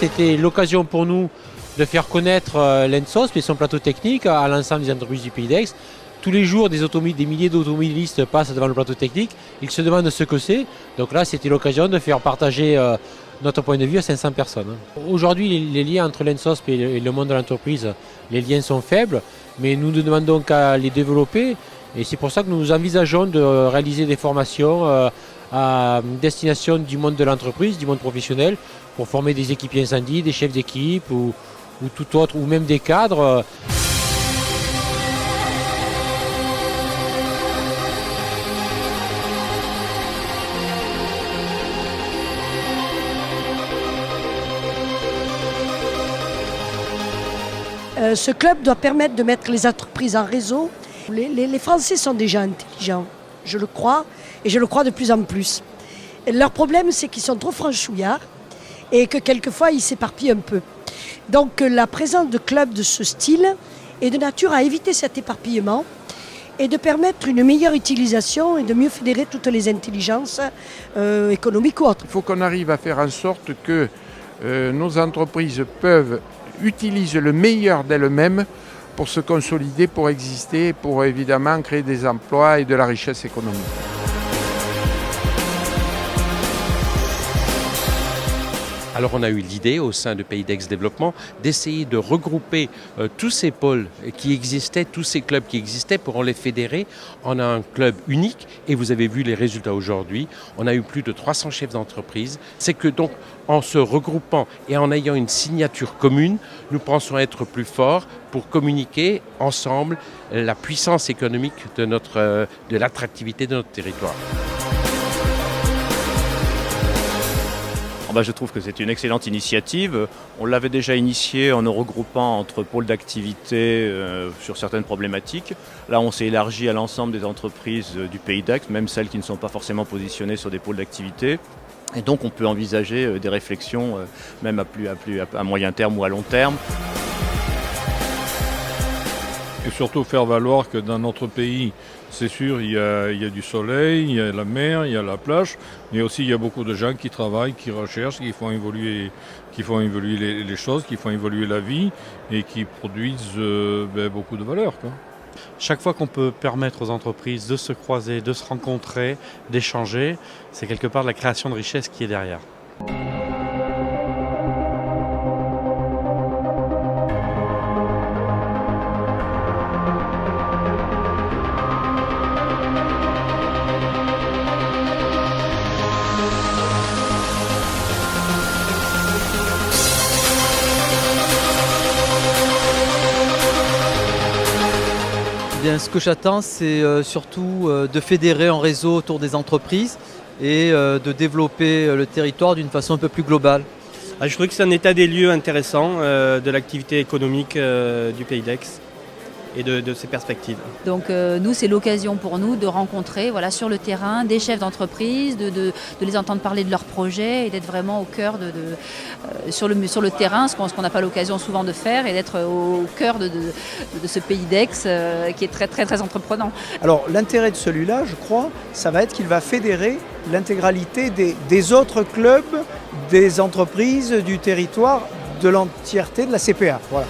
c'était l'occasion pour nous de faire connaître l'ENSOSP et son plateau technique à l'ensemble des entreprises du Pays d'Aix. Tous les jours, des milliers d'automobilistes passent devant le plateau technique. Ils se demandent ce que c'est. Donc là, c'était l'occasion de faire partager notre point de vue à 500 personnes. Aujourd'hui, les liens entre l'ENSOSP et le monde de l'entreprise, les liens sont faibles, mais nous ne demandons qu'à les développer. Et c'est pour ça que nous envisageons de réaliser des formations à destination du monde de l'entreprise, du monde professionnel, pour former des équipiers incendie, des chefs d'équipe ou tout autre, ou même des cadres. Ce club doit permettre de mettre les entreprises en réseau. Les Français sont déjà intelligents, je le crois, et je le crois de plus en plus. Leur problème, c'est qu'ils sont trop franchouillards et que quelquefois, ils s'éparpillent un peu. Donc la présence de clubs de ce style est de nature à éviter cet éparpillement et de permettre une meilleure utilisation et de mieux fédérer toutes les intelligences économiques ou autres. Il faut qu'on arrive à faire en sorte que nos entreprises utilisent le meilleur d'elles-mêmes pour se consolider, pour exister, pour évidemment créer des emplois et de la richesse économique. Alors on a eu l'idée au sein de Pays d'Aix Développement d'essayer de regrouper tous ces pôles qui existaient, tous ces clubs qui existaient pour les fédérer en un club unique. Et vous avez vu les résultats aujourd'hui. On a eu plus de 300 chefs d'entreprise. C'est que donc en se regroupant et en ayant une signature commune, nous pensons être plus forts pour communiquer ensemble la puissance économique de l'attractivité de notre territoire. Je trouve que c'est une excellente initiative. On l'avait déjà initiée en nous regroupant entre pôles d'activité sur certaines problématiques. Là, on s'est élargi à l'ensemble des entreprises du Pays d'Aix, même celles qui ne sont pas forcément positionnées sur des pôles d'activité. Et donc, on peut envisager des réflexions, même à moyen terme ou à long terme. Et surtout faire valoir que dans notre pays, c'est sûr, il y a du soleil, il y a la mer, il y a la plage, mais aussi il y a beaucoup de gens qui travaillent, qui recherchent, qui font évoluer les choses, qui font évoluer la vie et qui produisent beaucoup de valeur, quoi. Chaque fois qu'on peut permettre aux entreprises de se croiser, de se rencontrer, d'échanger, c'est quelque part de la création de richesse qui est derrière. Ce que j'attends, c'est surtout de fédérer un réseau autour des entreprises et de développer le territoire d'une façon un peu plus globale. Je trouve que c'est un état des lieux intéressant de l'activité économique du Pays d'Aix et de ses perspectives. Donc nous, c'est l'occasion pour nous de rencontrer sur le terrain des chefs d'entreprise, de les entendre parler de leurs projets et d'être vraiment au cœur sur le terrain, ce qu'on n'a pas l'occasion souvent de faire, et d'être au cœur de ce Pays d'Aix qui est très, très, très entreprenant. Alors l'intérêt de celui-là, je crois, ça va être qu'il va fédérer l'intégralité des autres clubs, des entreprises, du territoire, de l'entièreté de la CPA. Voilà.